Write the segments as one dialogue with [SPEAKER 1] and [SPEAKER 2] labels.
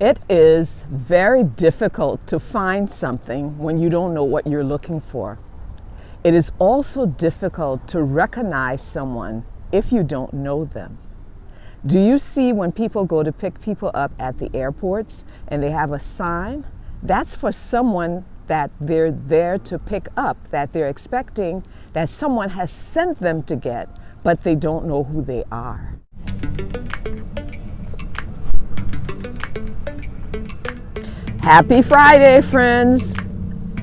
[SPEAKER 1] It is very difficult to find something when you don't know what you're looking for. It is also difficult to recognize someone if you don't know them. Do you see when people go to pick people up at the airports and they have a sign? That's for someone that they're there to pick up, that they're expecting that someone has sent them to get, but they don't know who they are. Happy Friday, friends.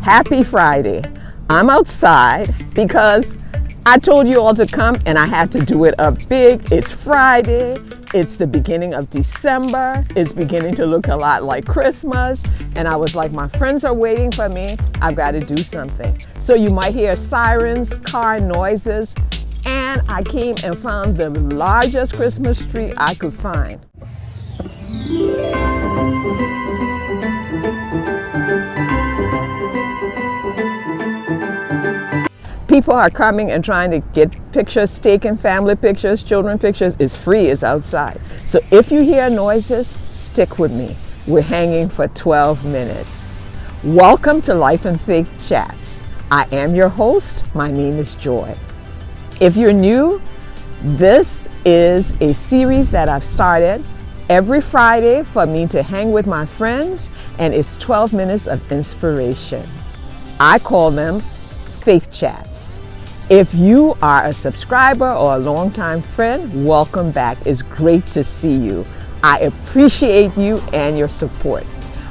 [SPEAKER 1] Happy Friday. I'm outside because I told you all to come and I had to do it up big. It's Friday. It's the beginning of December. It's beginning to look a lot like Christmas. And I was like, my friends are waiting for me. I've got to do something. So you might hear sirens, car noises, and I came and found the largest Christmas tree I could find. People are coming and trying to get pictures taken, family pictures, children pictures. It's free, it's outside. So if you hear noises, stick with me. We're hanging for 12 minutes. Welcome to Life and Faith Chats. I am your host. My name is Joy. If you're new, this is a series that I've started every Friday for me to hang with my friends, and it's 12 minutes of inspiration. I call them Faith Chats. If you are a subscriber or a longtime friend, welcome back. It's great to see you. I appreciate you and your support.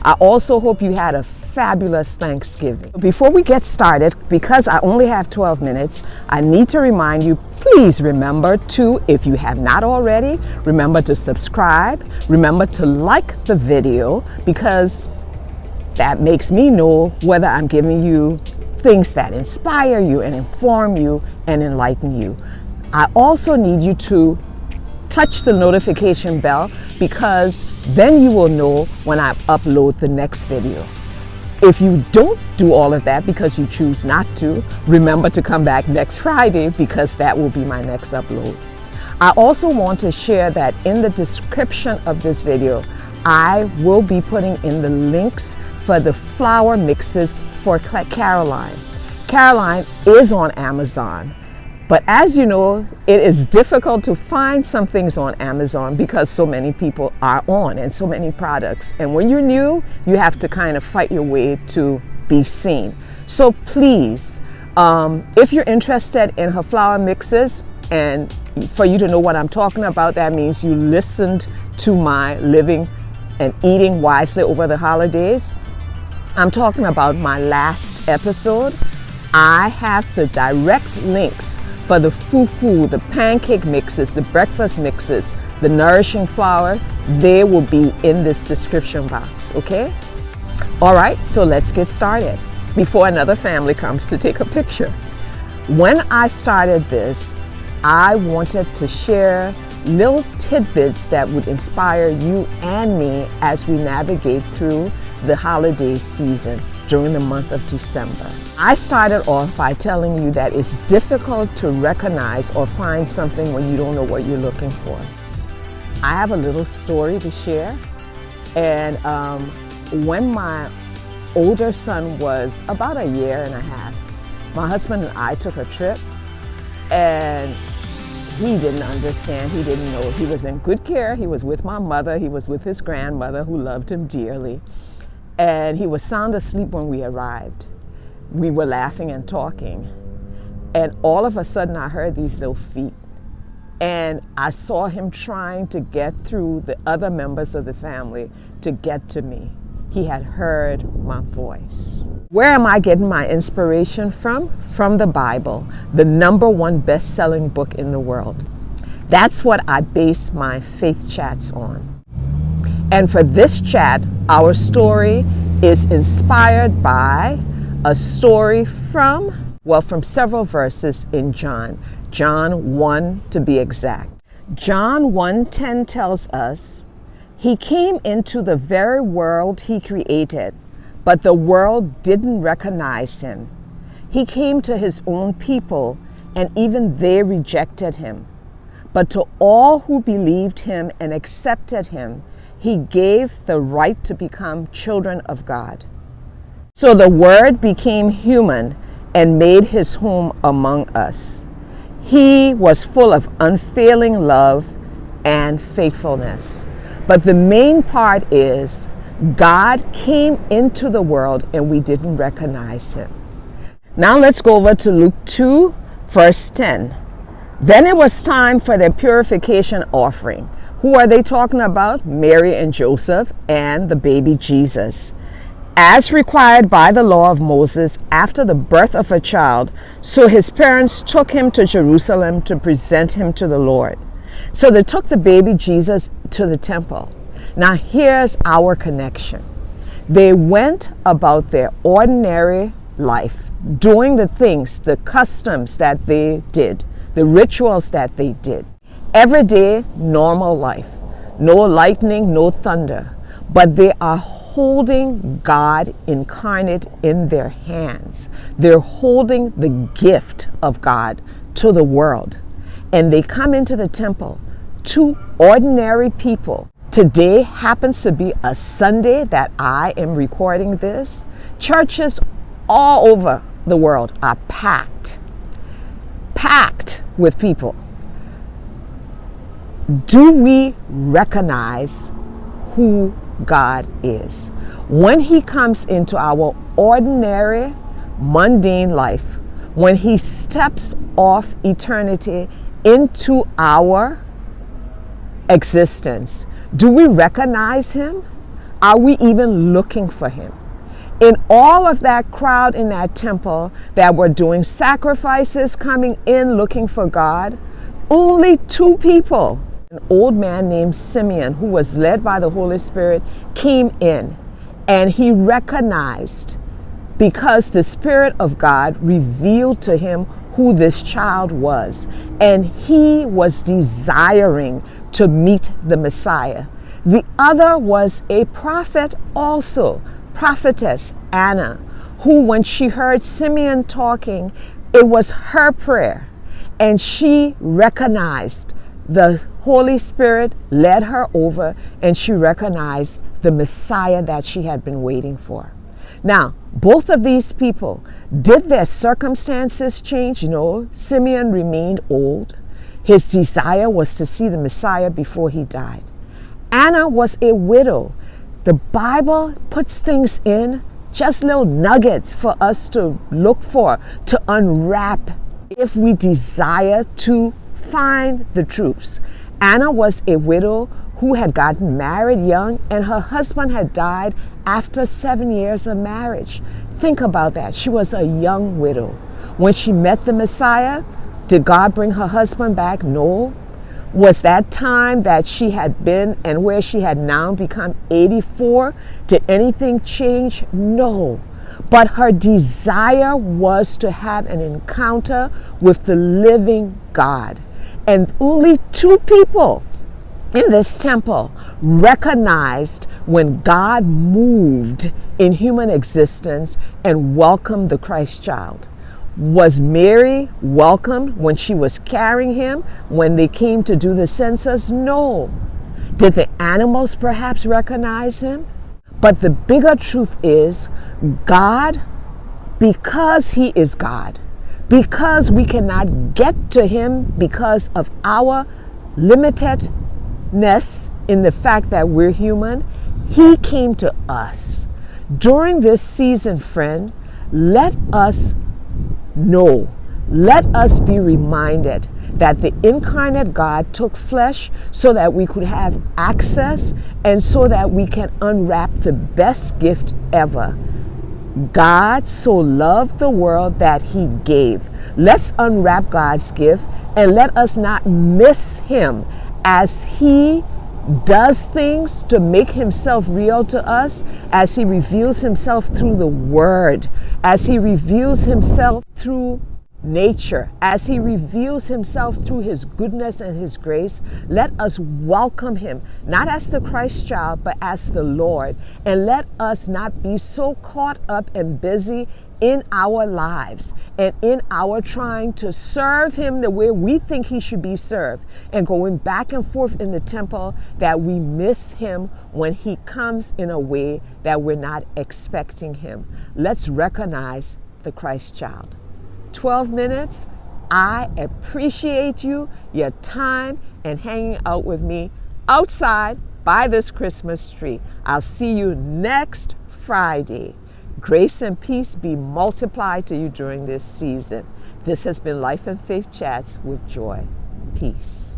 [SPEAKER 1] I also hope you had a fabulous Thanksgiving. Before we get started, because I only have 12 minutes, I need to remind you, please remember to, if you have not already, remember to subscribe, remember to like the video, because that makes me know whether I'm giving you things that inspire you and inform you and enlighten you. I also need you to touch the notification bell, because then you will know when I upload the next video. If you don't do all of that because you choose not to, remember to come back next Friday, because that will be my next upload. I also want to share that in the description of this video, I will be putting in the links for the flour mixes for Caroline. Caroline is on Amazon, but as you know, it is difficult to find some things on Amazon because so many people are on and so many products. And when you're new, you have to kind of fight your way to be seen. So please, if you're interested in her flour mixes, and for you to know what I'm talking about, that means you listened to my Living and Eating Wisely over the holidays. I'm talking about my last episode. I have the direct links for the fufu, the pancake mixes, the breakfast mixes, the nourishing flour. They will be in this description box, okay? All right, so let's get started before another family comes to take a picture. When I started this, I wanted to share little tidbits that would inspire you and me as we navigate through the holiday season during the month of December. I started off by telling you that it's difficult to recognize or find something when you don't know what you're looking for. I have a little story to share. And when my older son was about a year and a half, my husband and I took a trip, and he didn't understand, he didn't know. He was in good care, he was with my mother, he was with his grandmother who loved him dearly. And he was sound asleep when we arrived. We were laughing and talking. And all of a sudden I heard these little feet. And I saw him trying to get through the other members of the family to get to me. He had heard my voice. Where am I getting my inspiration from? From the Bible, the #1 best-selling book in the world. That's what I base my faith chats on. And for this chat, our story is inspired by a story from several verses in John 1 to be exact. John 1:10 tells us, "He came into the very world he created, but the world didn't recognize him. He came to his own people, and even they rejected him. But to all who believed him and accepted him, He gave the right to become children of God. So the Word became human and made his home among us. He was full of unfailing love and faithfulness. But the main part is God came into the world and we didn't recognize him. Now let's go over to Luke 2, verse 10. Then it was time for their purification offering. Who are they talking about? Mary and Joseph and the baby Jesus. As required by the law of Moses after the birth of a child, so his parents took him to Jerusalem to present him to the Lord. So they took the baby Jesus to the temple. Now here's our connection. They went about their ordinary life, doing the things, the customs that they did, the rituals that they did. Everyday, normal life. No lightning, no thunder. But they are holding God incarnate in their hands. They're holding the gift of God to the world. And they come into the temple, two ordinary people. Today happens to be a Sunday that I am recording this. Churches all over the world are packed with people. Do we recognize who God is? When he comes into our ordinary, mundane life, when he steps off eternity into our existence, do we recognize him? Are we even looking for him? In all of that crowd in that temple that were doing sacrifices, coming in looking for God, only two people, an old man named Simeon, who was led by the Holy Spirit, came in, and he recognized, because the Spirit of God revealed to him who this child was, and he was desiring to meet the Messiah. The other was a prophet also, prophetess Anna, who, when she heard Simeon talking, it was her prayer, and she recognized the Holy Spirit led her over, and she recognized the Messiah that she had been waiting for. Now, both of these people, did their circumstances change? No. Simeon remained old. His desire was to see the Messiah before he died. Anna was a widow. The Bible puts things in, just little nuggets for us to look for, to unwrap if we desire to find the truths. Anna was a widow who had gotten married young, and her husband had died after 7 years of marriage. Think about that. She was a young widow. When she met the Messiah, did God bring her husband back? No. Was that time that she had been and where she had now become 84, did anything change? No. But her desire was to have an encounter with the living God. And only two people in this temple recognized when God moved in human existence and welcomed the Christ child. Was Mary welcomed when she was carrying him when they came to do the census? No. Did the animals perhaps recognize him? But the bigger truth is, God, because he is God, because we cannot get to him because of our limitedness in the fact that we're human, he came to us. During this season, friend, let us know, let us be reminded that the incarnate God took flesh so that we could have access and so that we can unwrap the best gift ever. God so loved the world that he gave. Let's unwrap God's gift and let us not miss him as he does things to make himself real to us, as he reveals himself through the word, as he reveals himself through nature, as he reveals himself through his goodness and his grace, let us welcome him, not as the Christ child, but as the Lord. And let us not be so caught up and busy in our lives and in our trying to serve him the way we think he should be served and going back and forth in the temple that we miss him when he comes in a way that we're not expecting him. Let's recognize the Christ child. 12 minutes. I appreciate you, your time, and hanging out with me outside by this Christmas tree. I'll see you next Friday. Grace and peace be multiplied to you during this season. This has been Life and Faith Chats with Joy. Peace.